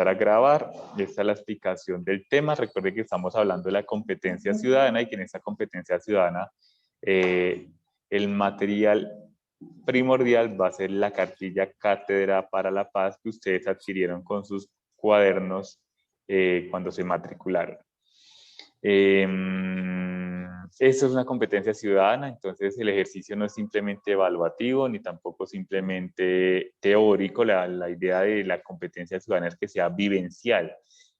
empezar a grabar. Esta es la explicación del tema. Recuerde que estamos hablando de la competencia ciudadana y que en esta competencia ciudadana el material primordial va a ser la cartilla Cátedra para la Paz que ustedes adquirieron con sus cuadernos cuando se matricularon. Esto es una competencia ciudadana, entonces el ejercicio no es simplemente evaluativo ni tampoco simplemente teórico. La idea de la competencia ciudadana es que sea vivencial,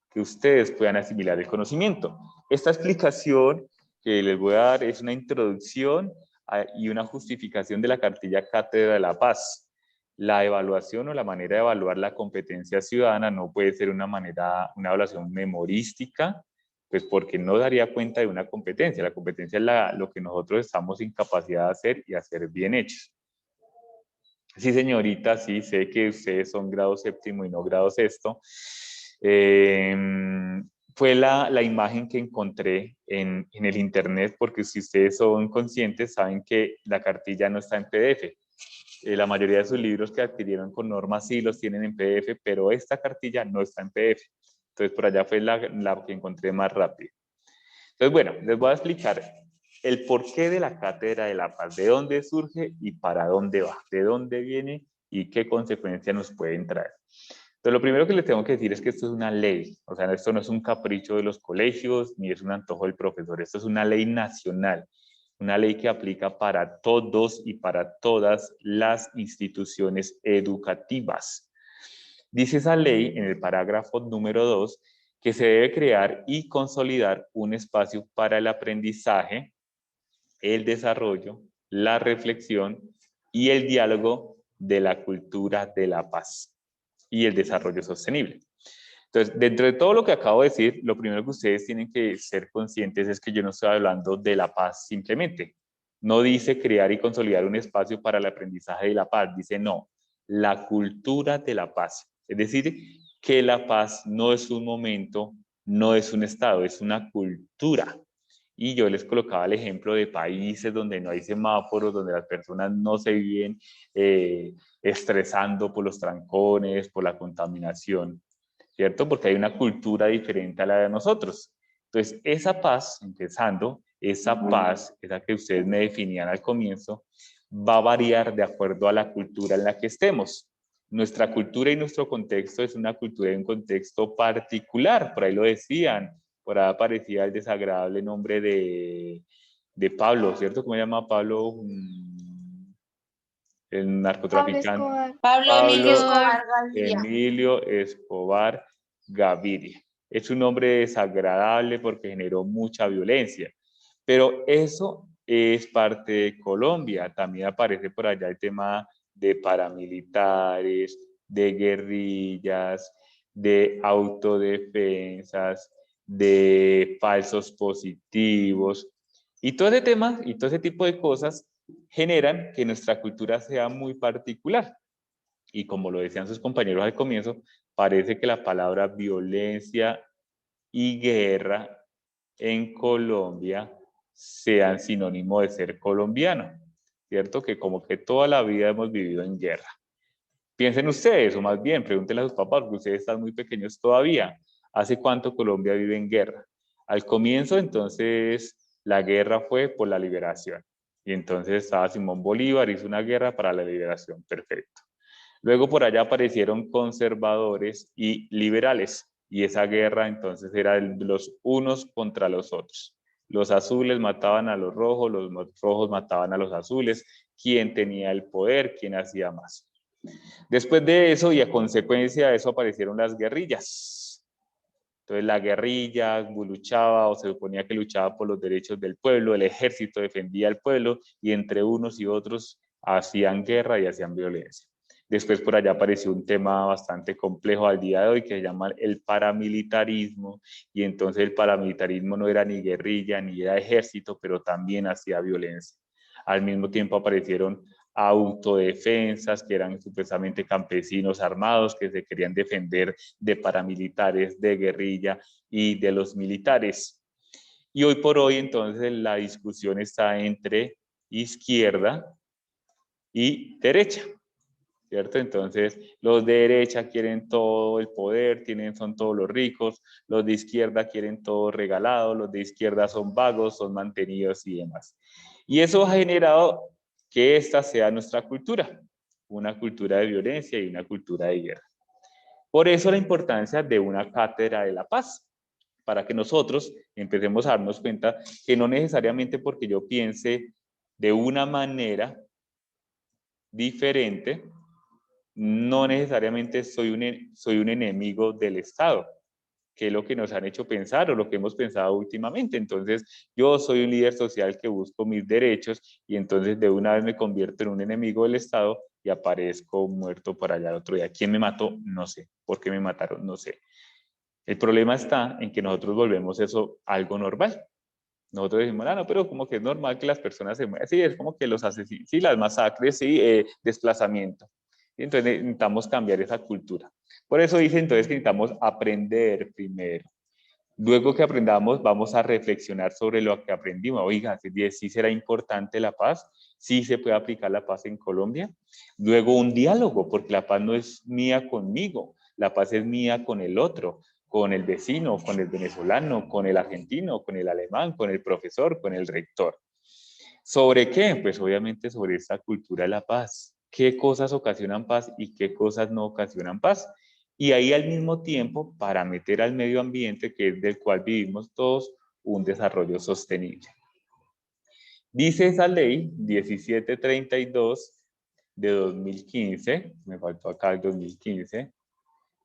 que ustedes puedan asimilar el conocimiento. Esta explicación que les voy a dar es una introducción y una justificación de la cartilla Cátedra de la Paz. La evaluación o la manera de evaluar la competencia ciudadana no puede ser una evaluación memorística, pues porque no daría cuenta de una competencia. La competencia es lo que nosotros estamos en capacidad de hacer y hacer bien hechos. Sí, señorita, sí, sé que ustedes son grado séptimo y no grado sexto. Fue la imagen que encontré en el internet, porque si ustedes son conscientes, saben que la cartilla no está en PDF. La mayoría de sus libros que adquirieron con normas sí los tienen en PDF, pero esta cartilla no está en PDF. Entonces, por allá fue la que encontré más rápido. Entonces, bueno, les voy a explicar el porqué de la Cátedra de la Paz, de dónde surge y para dónde va, de dónde viene y qué consecuencias nos pueden traer. Entonces, lo primero que les tengo que decir es que esto es una ley, o sea, esto no es un capricho de los colegios, ni es un antojo del profesor, esto es una ley nacional, una ley que aplica para todos y para todas las instituciones educativas. Dice esa ley en el parágrafo número 2 que se debe crear y consolidar un espacio para el aprendizaje, el desarrollo, la reflexión y el diálogo de la cultura de la paz y el desarrollo sostenible. Entonces, dentro de todo lo que acabo de decir, lo primero que ustedes tienen que ser conscientes es que yo no estoy hablando de la paz simplemente. No dice crear y consolidar un espacio para el aprendizaje de la paz, dice no, la cultura de la paz. Es decir, que la paz no es un momento, no es un estado, es una cultura. Y yo les colocaba el ejemplo de países donde no hay semáforos, donde las personas no se viven estresando por los trancones, por la contaminación, ¿cierto? Porque hay una cultura diferente a la de nosotros. Entonces, esa paz, empezando, esa paz, esa que ustedes me definían al comienzo, va a variar de acuerdo a la cultura en la que estemos. Nuestra cultura y nuestro contexto es una cultura y un contexto particular, por ahí lo decían, por ahí aparecía el desagradable nombre de Pablo, ¿cierto? ¿Cómo se llama Pablo? El narcotraficante. Pablo Emilio Escobar Gaviria. Emilio Escobar Gaviria. Es un nombre desagradable porque generó mucha violencia, pero eso es parte de Colombia. También aparece por allá el tema de paramilitares, de guerrillas, de autodefensas, de falsos positivos. Y todo ese tema y todo ese tipo de cosas generan que nuestra cultura sea muy particular. Y como lo decían sus compañeros al comienzo, parece que la palabra violencia y guerra en Colombia sean sinónimo de ser colombiano, ¿cierto? Que como que toda la vida hemos vivido en guerra. Piensen ustedes, o más bien, pregúntenle a sus papás, porque ustedes están muy pequeños todavía. ¿Hace cuánto Colombia vive en guerra? Al comienzo, entonces, la guerra fue por la liberación. Y entonces estaba Simón Bolívar, hizo una guerra para la liberación, perfecto. Luego por allá aparecieron conservadores y liberales, y esa guerra entonces era de los unos contra los otros. Los azules mataban a los rojos mataban a los azules, quién tenía el poder, quién hacía más. Después de eso y a consecuencia de eso aparecieron las guerrillas. Entonces la guerrilla luchaba o se suponía que luchaba por los derechos del pueblo, el ejército defendía al pueblo y entre unos y otros hacían guerra y hacían violencia. Después por allá apareció un tema bastante complejo al día de hoy que se llama el paramilitarismo, y entonces el paramilitarismo no era ni guerrilla ni era ejército, pero también hacía violencia. Al mismo tiempo aparecieron autodefensas, que eran supuestamente campesinos armados que se querían defender de paramilitares, de guerrilla y de los militares. Y hoy por hoy entonces la discusión está entre izquierda y derecha. ¿cierto? Entonces, los de derecha quieren todo el poder, son todos los ricos, los de izquierda quieren todo regalado, los de izquierda son vagos, son mantenidos y demás. Y eso ha generado que esta sea nuestra cultura, una cultura de violencia y una cultura de guerra. Por eso la importancia de una cátedra de la paz, para que nosotros empecemos a darnos cuenta que no necesariamente porque yo piense de una manera diferente, no necesariamente soy un enemigo del Estado, que es lo que nos han hecho pensar o lo que hemos pensado últimamente. Entonces, yo soy un líder social que busco mis derechos y entonces de una vez me convierto en un enemigo del Estado y aparezco muerto por allá el otro día. ¿Quién me mató? No sé. ¿Por qué me mataron? No sé. El problema está en que nosotros volvemos eso algo normal. Nosotros decimos, no, pero como que es normal que las personas se mueran. Sí, es como que los asesinos, sí, las masacres, sí, desplazamiento. Y entonces necesitamos cambiar esa cultura. Por eso dice entonces que necesitamos aprender primero. Luego que aprendamos, vamos a reflexionar sobre lo que aprendimos. Oiga, ¿sí será importante la paz? ¿Sí se puede aplicar la paz en Colombia? Luego un diálogo, porque la paz no es mía conmigo, la paz es mía con el otro, con el vecino, con el venezolano, con el argentino, con el alemán, con el profesor, con el rector. ¿Sobre qué? Pues obviamente sobre esta cultura de la paz. ¿Qué cosas ocasionan paz y qué cosas no ocasionan paz? Y ahí al mismo tiempo para meter al medio ambiente, que es del cual vivimos todos, un desarrollo sostenible. Dice esa ley 1732 de 2015, me faltó acá el 2015,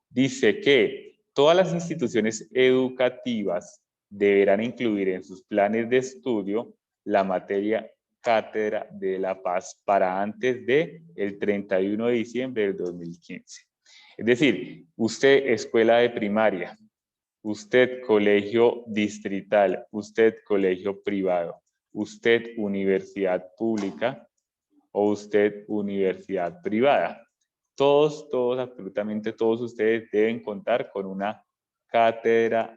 dice que todas las instituciones educativas deberán incluir en sus planes de estudio la materia Cátedra de la Paz para antes del 31 de diciembre del 2015. Es decir, usted escuela de primaria, usted colegio distrital, usted colegio privado, usted universidad pública o usted universidad privada. Todos, absolutamente todos ustedes deben contar con una cátedra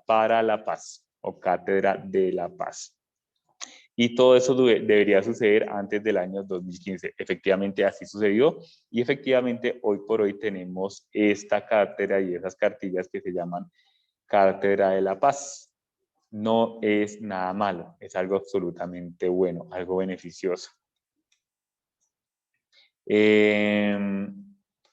para la paz o cátedra de la paz. Y todo eso debería suceder antes del año 2015. Efectivamente, así sucedió y efectivamente hoy por hoy tenemos esta cátedra y esas cartillas que se llaman Cátedra de la Paz. No es nada malo, es algo absolutamente bueno, algo beneficioso. ¿Qué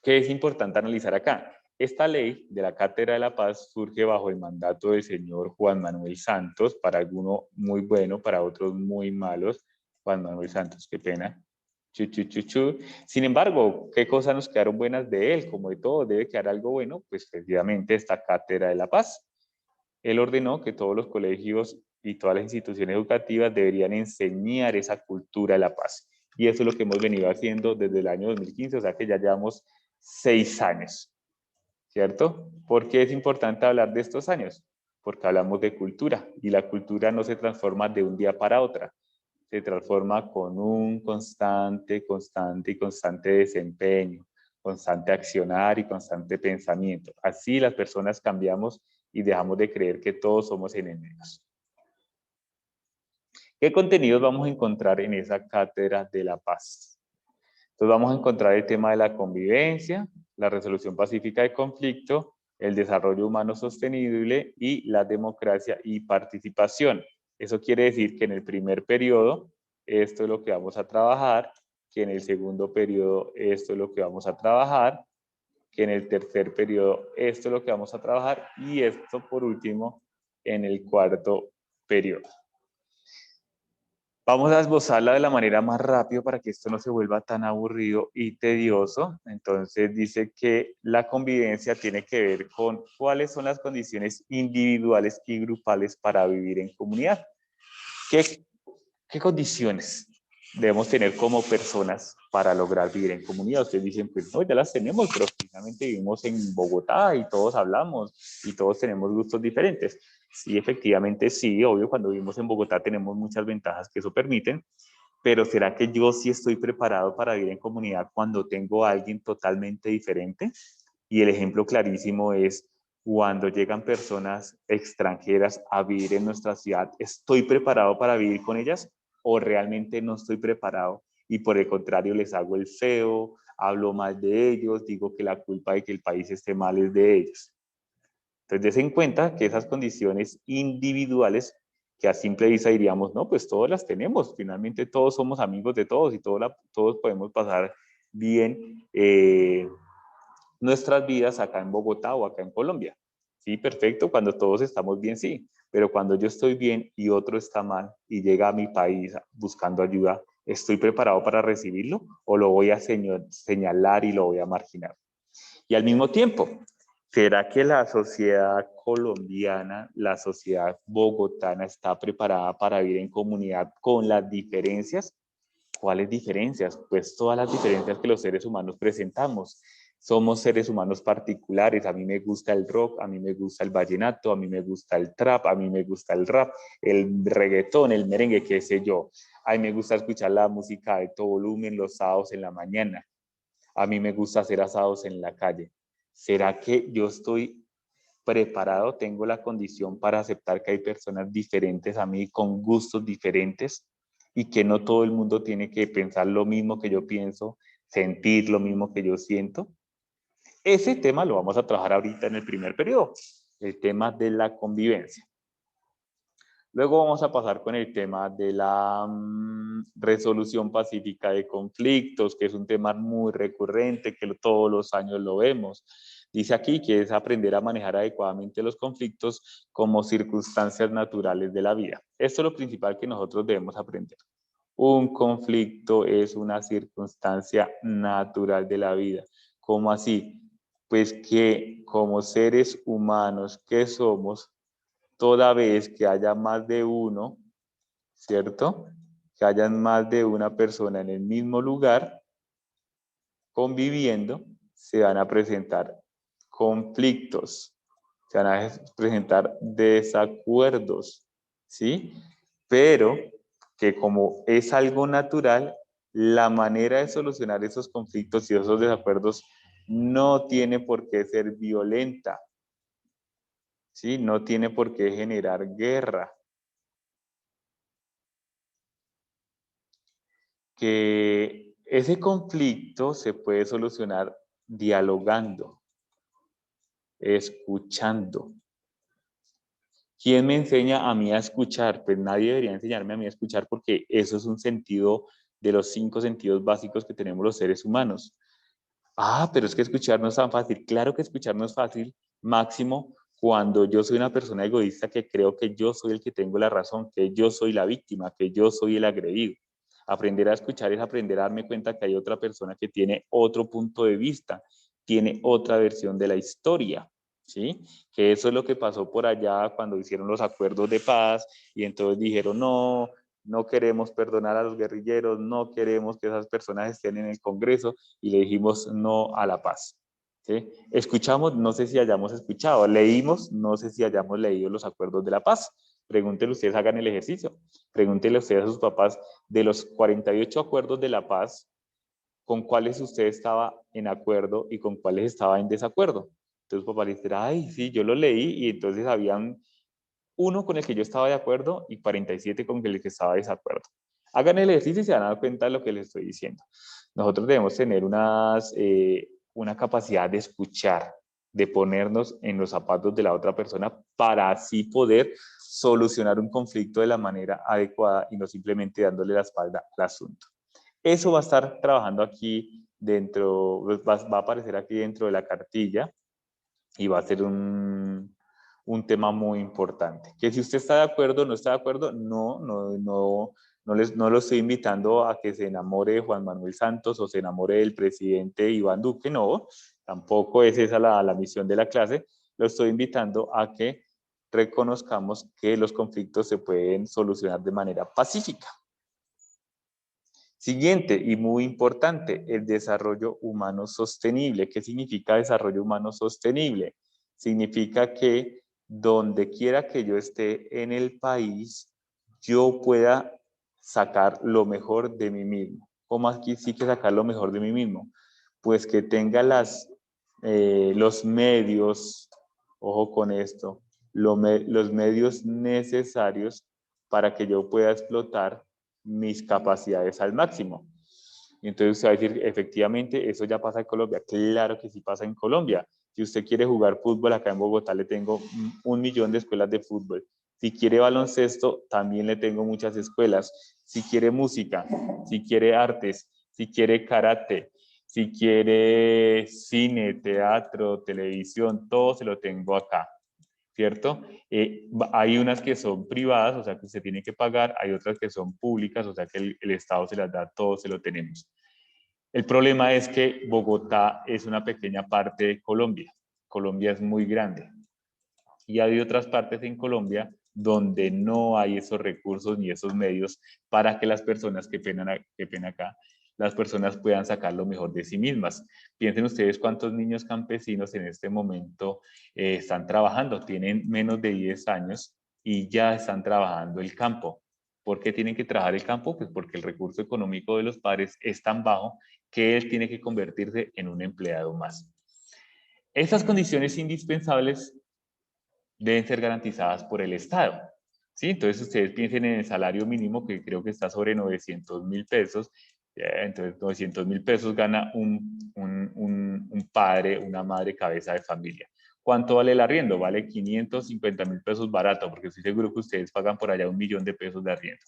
es importante analizar acá? Esta ley de la Cátedra de la Paz surge bajo el mandato del señor Juan Manuel Santos, para algunos muy bueno, para otros muy malos. Juan Manuel Santos, qué pena. Sin embargo, ¿qué cosas nos quedaron buenas de él? Como de todo, debe quedar algo bueno, pues efectivamente esta Cátedra de la Paz. Él ordenó que todos los colegios y todas las instituciones educativas deberían enseñar esa cultura de la paz. Y eso es lo que hemos venido haciendo desde el año 2015, o sea que ya llevamos 6 años, ¿cierto? ¿Por qué es importante hablar de estos años? Porque hablamos de cultura y la cultura no se transforma de un día para otro, se transforma con un constante desempeño, constante accionar y constante pensamiento. Así las personas cambiamos y dejamos de creer que todos somos enemigos. ¿Qué contenidos vamos a encontrar en esa cátedra de la paz? Entonces vamos a encontrar el tema de la convivencia, la resolución pacífica de conflicto, el desarrollo humano sostenible y la democracia y participación. Eso quiere decir que en el primer periodo esto es lo que vamos a trabajar, que en el segundo periodo esto es lo que vamos a trabajar, que en el tercer periodo esto es lo que vamos a trabajar y esto por último en el cuarto periodo. Vamos a esbozarla de la manera más rápida para que esto no se vuelva tan aburrido y tedioso. Entonces dice que la convivencia tiene que ver con cuáles son las condiciones individuales y grupales para vivir en comunidad. ¿Qué condiciones debemos tener como personas para lograr vivir en comunidad? Ustedes dicen, pues no, ya las tenemos, pero finalmente vivimos en Bogotá y todos hablamos y todos tenemos gustos diferentes. Sí, efectivamente sí, obvio, cuando vivimos en Bogotá tenemos muchas ventajas que eso permiten, pero ¿será que yo sí estoy preparado para vivir en comunidad cuando tengo a alguien totalmente diferente? Y el ejemplo clarísimo es cuando llegan personas extranjeras a vivir en nuestra ciudad. ¿Estoy preparado para vivir con ellas o realmente no estoy preparado? Y por el contrario les hago el feo, hablo mal de ellos, digo que la culpa de que el país esté mal es de ellos. Entonces, den en cuenta que esas condiciones individuales, que a simple vista diríamos, no, pues todas las tenemos, finalmente todos somos amigos de todos y todos podemos pasar bien nuestras vidas acá en Bogotá o acá en Colombia. Sí, perfecto, cuando todos estamos bien, sí, pero cuando yo estoy bien y otro está mal y llega a mi país buscando ayuda, ¿estoy preparado para recibirlo o lo voy a señalar y lo voy a marginar? Y al mismo tiempo, ¿será que la sociedad colombiana, la sociedad bogotana está preparada para vivir en comunidad con las diferencias? ¿Cuáles diferencias? Pues todas las diferencias que los seres humanos presentamos. Somos seres humanos particulares. A mí me gusta el rock, a mí me gusta el vallenato, a mí me gusta el trap, a mí me gusta el rap, el reggaetón, el merengue, qué sé yo. A mí me gusta escuchar la música de todo volumen los sábados en la mañana. A mí me gusta hacer asados en la calle. ¿Será que yo estoy preparado, tengo la condición para aceptar que hay personas diferentes a mí, con gustos diferentes, y que no todo el mundo tiene que pensar lo mismo que yo pienso, sentir lo mismo que yo siento? Ese tema lo vamos a trabajar ahorita en el primer periodo, el tema de la convivencia. Luego vamos a pasar con el tema de la resolución pacífica de conflictos, que es un tema muy recurrente, que todos los años lo vemos. Dice aquí que es aprender a manejar adecuadamente los conflictos como circunstancias naturales de la vida. Esto es lo principal que nosotros debemos aprender. Un conflicto es una circunstancia natural de la vida. ¿Cómo así? Pues que como seres humanos que somos, toda vez que haya más de uno, ¿cierto? Que hayan más de una persona en el mismo lugar conviviendo, se van a presentar conflictos, se van a presentar desacuerdos, ¿sí? Pero que como es algo natural, la manera de solucionar esos conflictos y esos desacuerdos no tiene por qué ser violenta, ¿sí? No tiene por qué generar guerra. Que ese conflicto se puede solucionar dialogando, escuchando. ¿Quién me enseña a mí a escuchar? Pues nadie debería enseñarme a mí a escuchar, porque eso es un sentido de los 5 sentidos básicos que tenemos los seres humanos. Ah, pero es que escuchar no es tan fácil. Claro que escuchar no es fácil, máximo cuando yo soy una persona egoísta que creo que yo soy el que tengo la razón, que yo soy la víctima, que yo soy el agredido. Aprender a escuchar es aprender a darme cuenta que hay otra persona que tiene otro punto de vista, tiene otra versión de la historia, ¿sí? Que eso es lo que pasó por allá cuando hicieron los acuerdos de paz y entonces dijeron, no, no queremos perdonar a los guerrilleros, no queremos que esas personas estén en el Congreso, y le dijimos no a la paz. ¿Sí? Escuchamos, no sé si hayamos escuchado, leímos, no sé si hayamos leído los acuerdos de la paz. Pregúntenle ustedes, hagan el ejercicio. Pregúntenle ustedes a sus papás, de los 48 acuerdos de la paz, ¿con cuáles usted estaba en acuerdo y con cuáles estaba en desacuerdo? Entonces papá le dirá, ay, sí, yo lo leí, y entonces habían uno con el que yo estaba de acuerdo y 47 con el que estaba de desacuerdo. Hagan el ejercicio y se van a dar cuenta de lo que les estoy diciendo. Nosotros debemos tener una capacidad de escuchar, de ponernos en los zapatos de la otra persona para así poder solucionar un conflicto de la manera adecuada y no simplemente dándole la espalda al asunto. Eso va a estar trabajando aquí dentro, va a aparecer aquí dentro de la cartilla, y va a ser un tema muy importante. Que si usted está de acuerdo, no está de acuerdo, no lo estoy invitando a que se enamore de Juan Manuel Santos o se enamore del presidente Iván Duque, no, tampoco es esa la misión de la clase. Lo estoy invitando a que reconozcamos que los conflictos se pueden solucionar de manera pacífica. Siguiente y muy importante, el desarrollo humano sostenible. ¿Qué significa desarrollo humano sostenible? Significa que donde quiera que yo esté en el país, yo pueda sacar lo mejor de mí mismo. ¿Cómo aquí sí que sacar lo mejor de mí mismo? Pues que tenga los medios, ojo con esto, los medios necesarios para que yo pueda explotar mis capacidades al máximo. Y entonces usted va a decir, efectivamente, eso ya pasa en Colombia. Claro que sí pasa en Colombia. Si usted quiere jugar fútbol, acá en Bogotá le tengo 1.000.000 de escuelas de fútbol. Si quiere baloncesto, también le tengo muchas escuelas. Si quiere música, si quiere artes, si quiere karate, si quiere cine, teatro, televisión, todo se lo tengo acá, ¿cierto? Hay unas que son privadas, o sea que usted tiene que pagar, hay otras que son públicas, o sea que el Estado se las da, todo se lo tenemos. El problema es que Bogotá es una pequeña parte de Colombia. Colombia es muy grande. Y hay otras partes en Colombia donde no hay esos recursos ni esos medios para que las personas, que pena acá, las personas puedan sacar lo mejor de sí mismas. Piensen ustedes cuántos niños campesinos en este momento están trabajando, tienen menos de 10 años y ya están trabajando el campo. ¿Por qué tienen que trabajar el campo? Pues porque el recurso económico de los padres es tan bajo que él tiene que convertirse en un empleado más. Esas condiciones indispensables deben ser garantizadas por el Estado. ¿Sí? Entonces ustedes piensen en el salario mínimo, que creo que está sobre 900.000 pesos. Entonces 900.000 pesos gana un padre, una madre cabeza de familia. ¿Cuánto vale el arriendo? Vale 550.000 pesos barato, porque estoy seguro que ustedes pagan por allá 1.000.000 de pesos de arriendo.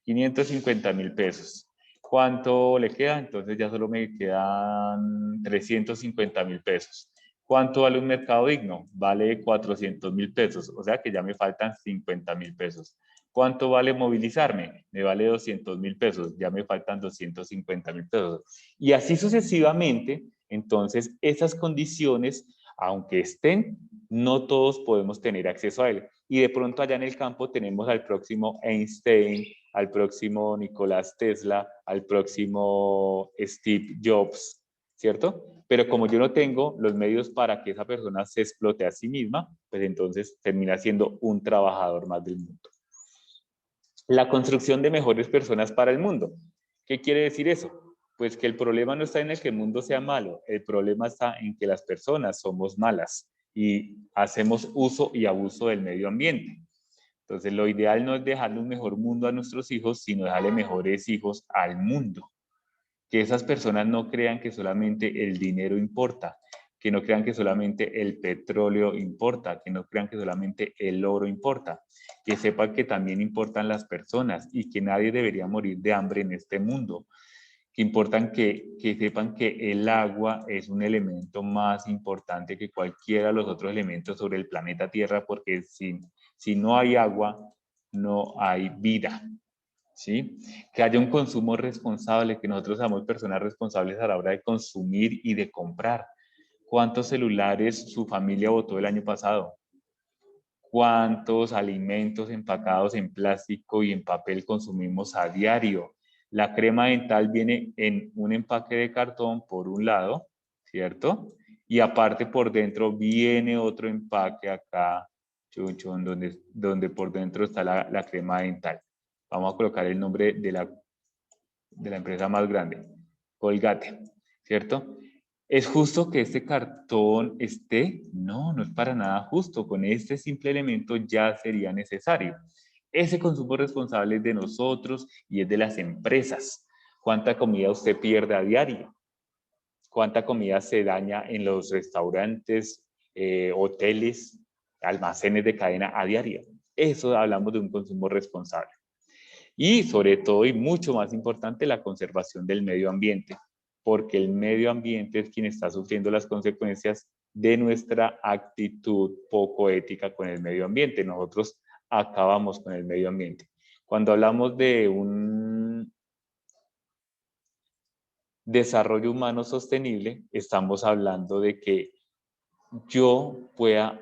550.000 pesos. ¿Cuánto le queda? Entonces ya solo me quedan 350.000 pesos. ¿Cuánto vale un mercado digno? Vale 400.000 pesos, o sea que ya me faltan 50.000 pesos. ¿Cuánto vale movilizarme? Me vale 200.000 pesos, ya me faltan 250.000 pesos. Y así sucesivamente, entonces esas condiciones, aunque estén, no todos podemos tener acceso a él. Y de pronto allá en el campo tenemos al próximo Einstein, al próximo Nicolás Tesla, al próximo Steve Jobs, ¿cierto? Pero como yo no tengo los medios para que esa persona se explote a sí misma, pues entonces termina siendo un trabajador más del mundo. La construcción de mejores personas para el mundo. ¿Qué quiere decir eso? Pues que el problema no está en el que el mundo sea malo, el problema está en que las personas somos malas y hacemos uso y abuso del medio ambiente. Entonces, lo ideal no es dejarle un mejor mundo a nuestros hijos, sino dejarle mejores hijos al mundo. Que esas personas no crean que solamente el dinero importa, que no crean que solamente el petróleo importa, que no crean que solamente el oro importa, que sepan que también importan las personas y que nadie debería morir de hambre en este mundo, que sepan que el agua es un elemento más importante que cualquiera de los otros elementos sobre el planeta Tierra, porque si no hay agua, no hay vida. ¿Sí? Que haya un consumo responsable, que nosotros seamos personas responsables a la hora de consumir y de comprar. ¿Cuántos celulares su familia botó el año pasado? ¿Cuántos alimentos empacados en plástico y en papel consumimos a diario? La crema dental viene en un empaque de cartón por un lado, ¿cierto? Y aparte por dentro viene otro empaque acá, chunchón, donde por dentro está la crema dental. Vamos a colocar el nombre de la empresa más grande, Colgate, ¿cierto? ¿Es justo que este cartón esté? No, no es para nada justo. Con este simple elemento ya sería necesario. Ese consumo responsable es de nosotros y es de las empresas. ¿Cuánta comida usted pierde a diario? ¿Cuánta comida se daña en los restaurantes, hoteles, almacenes de cadena a diario? Eso hablamos de un consumo responsable. Y sobre todo, y mucho más importante, la conservación del medio ambiente, porque el medio ambiente es quien está sufriendo las consecuencias de nuestra actitud poco ética con el medio ambiente. Nosotros acabamos con el medio ambiente. Cuando hablamos de un desarrollo humano sostenible, estamos hablando de que yo pueda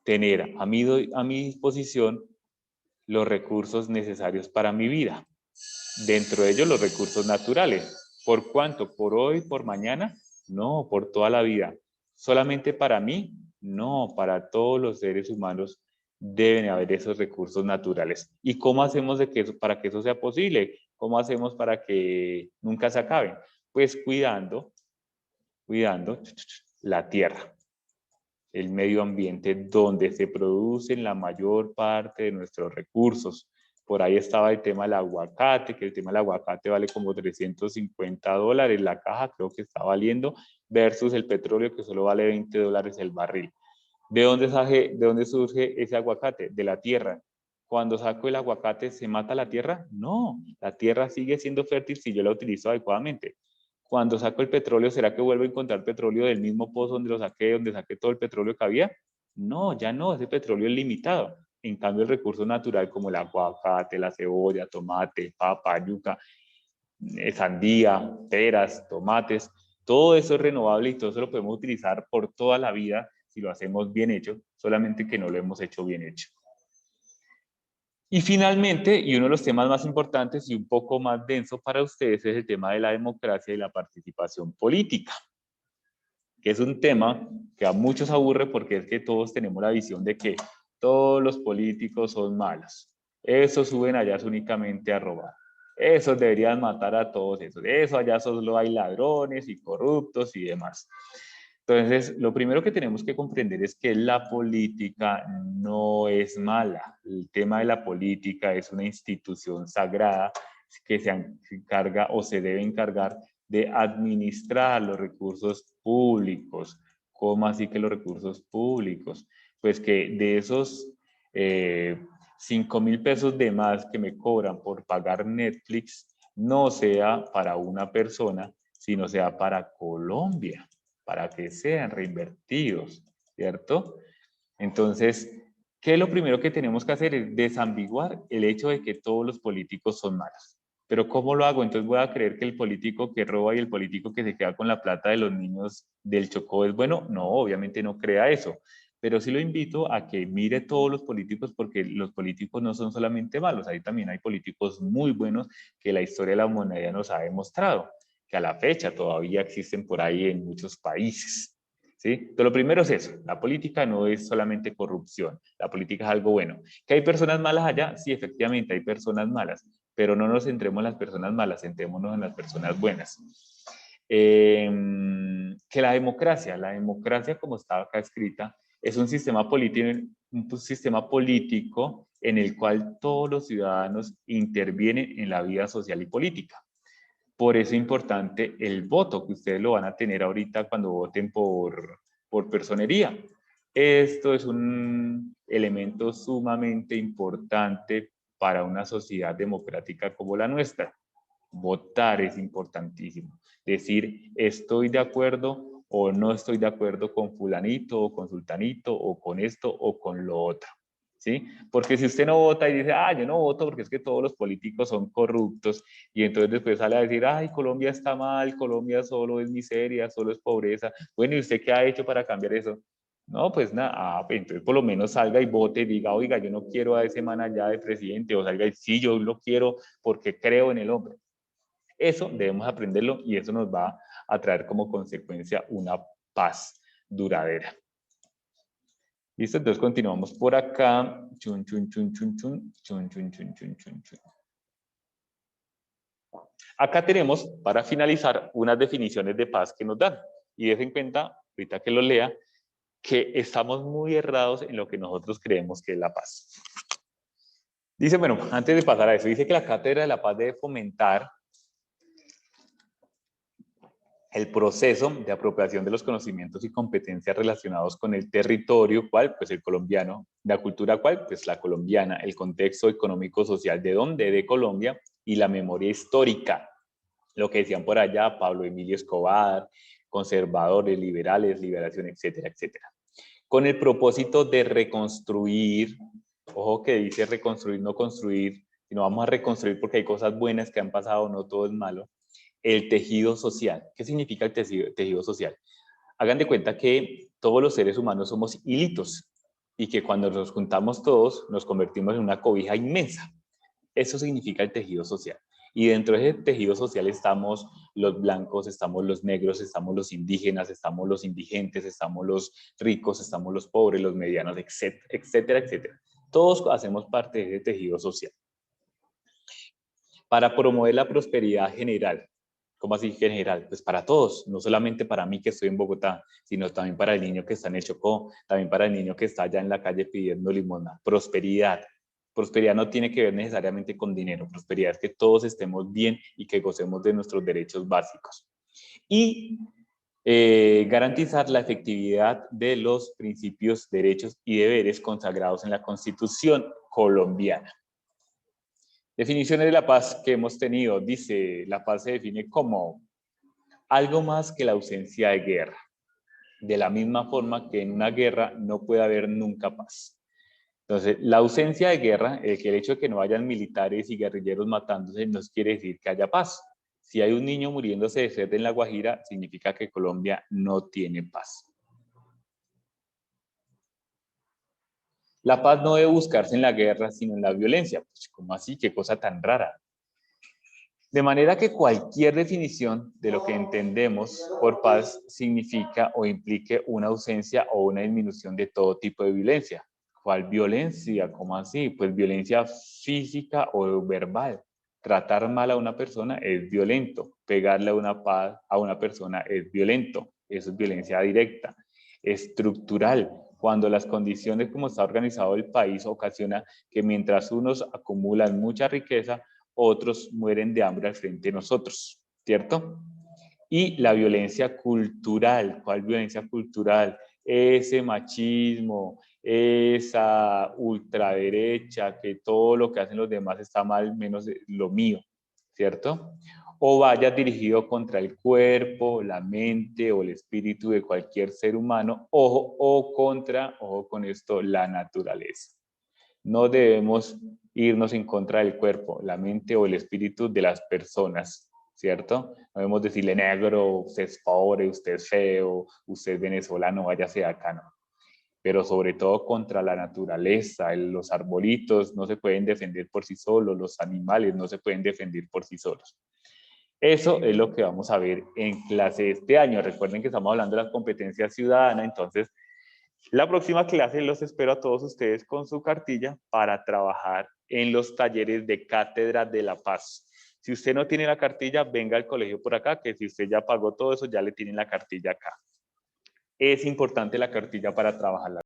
tener a mi disposición los recursos necesarios para mi vida. Dentro de ellos los recursos naturales. ¿Por cuánto? ¿Por hoy? ¿Por mañana? No, por toda la vida. ¿Solamente para mí? No, para todos los seres humanos deben haber esos recursos naturales. ¿Y cómo hacemos para que eso sea posible? ¿Cómo hacemos para que nunca se acaben? Pues cuidando la tierra, el medio ambiente donde se producen la mayor parte de nuestros recursos. Por ahí estaba el tema del aguacate, que el tema del aguacate vale como $350 la caja, creo que está valiendo, versus el petróleo que solo vale $20 el barril. ¿De dónde surge ese aguacate? De la tierra. Cuando saco el aguacate, ¿se mata la tierra? No, la tierra sigue siendo fértil si yo la utilizo adecuadamente. Cuando saco el petróleo, ¿será que vuelvo a encontrar petróleo del mismo pozo donde lo saqué, donde saqué todo el petróleo que había? No, ya no, ese petróleo es limitado. En cambio, el recurso natural como el aguacate, la cebolla, tomate, papa, yuca, sandía, peras, tomates, todo eso es renovable y todo eso lo podemos utilizar por toda la vida si lo hacemos bien hecho, solamente que no lo hemos hecho bien hecho. Y finalmente, y uno de los temas más importantes y un poco más denso para ustedes es el tema de la democracia y la participación política, que es un tema que a muchos aburre porque es que todos tenemos la visión de que todos los políticos son malos. Esos suben allá únicamente a robar. Esos deberían matar a todos esos. Eso allá solo hay ladrones y corruptos y demás. Entonces, lo primero que tenemos que comprender es que la política no es mala. El tema de la política es una institución sagrada que se encarga o se debe encargar de administrar los recursos públicos. ¿Cómo así que los recursos públicos? Pues que de esos 5.000 pesos de más que me cobran por pagar Netflix, no sea para una persona, sino sea para Colombia, para que sean reinvertidos, ¿cierto? Entonces, ¿qué es lo primero que tenemos que hacer? Es desambiguar el hecho de que todos los políticos son malos. Pero ¿cómo lo hago? Entonces voy a creer que el político que roba y el político que se queda con la plata de los niños del Chocó es bueno. No, obviamente no crea eso. Pero sí lo invito a que mire todos los políticos porque los políticos no son solamente malos. Ahí también hay políticos muy buenos que la historia de la humanidad nos ha demostrado que a la fecha todavía existen por ahí en muchos países. ¿Sí? Entonces, lo primero es eso, la política no es solamente corrupción, la política es algo bueno. ¿Que hay personas malas allá? Sí, efectivamente, hay personas malas, pero no nos centremos en las personas malas, centrémonos en las personas buenas. Que la democracia como está acá escrita, es un sistema político en el cual todos los ciudadanos intervienen en la vida social y política. Por eso es importante el voto, que ustedes lo van a tener ahorita cuando voten por personería. Esto es un elemento sumamente importante para una sociedad democrática como la nuestra. Votar es importantísimo. Decir, estoy de acuerdo o no estoy de acuerdo con fulanito o con sultanito o con esto o con lo otro. ¿Sí? Porque si usted no vota y dice, yo no voto porque es que todos los políticos son corruptos, y entonces después sale a decir, Colombia está mal, Colombia solo es miseria, solo es pobreza. Bueno, ¿y usted qué ha hecho para cambiar eso? No, pues nada, pues entonces por lo menos salga y vote y diga, oiga, yo no quiero a ese man allá de presidente, o salga y sí, yo lo quiero porque creo en el hombre. Eso debemos aprenderlo y eso nos va a traer como consecuencia una paz duradera. ¿Listo? Entonces continuamos por acá. Chun, chun, chun, chun, chun, chun, chun, chun, chun, chun, chun. Acá tenemos, para finalizar, unas definiciones de paz que nos dan. Y den en cuenta, ahorita que lo lea, que estamos muy errados en lo que nosotros creemos que es la paz. Dice, bueno, antes de pasar a eso, dice que la Cátedra de la Paz debe fomentar el proceso de apropiación de los conocimientos y competencias relacionados con el territorio, ¿cuál? Pues el colombiano. La cultura, ¿cuál? Pues la colombiana. El contexto económico-social, ¿de dónde? De Colombia. Y la memoria histórica. Lo que decían por allá Pablo Emilio Escobar, conservadores, liberales, liberación, etcétera, etcétera. Con el propósito de reconstruir, ojo que dice reconstruir, no construir, sino vamos a reconstruir porque hay cosas buenas que han pasado, no todo es malo. El tejido social. ¿Qué significa el tejido social? Hagan de cuenta que todos los seres humanos somos hilitos y que cuando nos juntamos todos nos convertimos en una cobija inmensa. Eso significa el tejido social. Y dentro de ese tejido social estamos los blancos, estamos los negros, estamos los indígenas, estamos los indigentes, estamos los ricos, estamos los pobres, los medianos, etcétera, etcétera, etcétera. Todos hacemos parte de ese tejido social. Para promover la prosperidad general. ¿Cómo así general? Pues para todos, no solamente para mí que estoy en Bogotá, sino también para el niño que está en el Chocó, también para el niño que está allá en la calle pidiendo limosna. Prosperidad. Prosperidad no tiene que ver necesariamente con dinero. Prosperidad es que todos estemos bien y que gocemos de nuestros derechos básicos. Y garantizar la efectividad de los principios, derechos y deberes consagrados en la Constitución colombiana. Definiciones de la paz que hemos tenido. Dice, la paz se define como algo más que la ausencia de guerra. De la misma forma que en una guerra no puede haber nunca paz. Entonces, la ausencia de guerra, que el hecho de que no hayan militares y guerrilleros matándose, no quiere decir que haya paz. Si hay un niño muriéndose de sed en La Guajira, significa que Colombia no tiene paz. La paz no debe buscarse en la guerra, sino en la violencia. Pues, ¿cómo así? ¿Qué cosa tan rara? De manera que cualquier definición de lo que entendemos por paz significa o implique una ausencia o una disminución de todo tipo de violencia. ¿Cuál violencia? ¿Cómo así? Pues violencia física o verbal. Tratar mal a una persona es violento. Pegarle a una persona es violento. Eso es violencia directa. Estructural. Cuando las condiciones como está organizado el país ocasiona que mientras unos acumulan mucha riqueza, otros mueren de hambre al frente de nosotros, ¿cierto? Y la violencia cultural. ¿Cuál violencia cultural? Ese machismo, esa ultraderecha, que todo lo que hacen los demás está mal menos lo mío, ¿cierto? O vaya dirigido contra el cuerpo, la mente o el espíritu de cualquier ser humano, o contra, ojo con esto, la naturaleza. No debemos irnos en contra del cuerpo, la mente o el espíritu de las personas, ¿cierto? No debemos decirle negro, usted es pobre, usted es feo, usted es venezolano, váyase de acá, no. Pero sobre todo contra la naturaleza, los arbolitos no se pueden defender por sí solos, los animales no se pueden defender por sí solos. Eso es lo que vamos a ver en clase este año. Recuerden que estamos hablando de las competencias ciudadanas, entonces la próxima clase los espero a todos ustedes con su cartilla para trabajar en los talleres de Cátedra de la Paz. Si usted no tiene la cartilla, venga al colegio por acá, que si usted ya pagó todo eso, ya le tienen la cartilla acá. Es importante la cartilla para trabajar.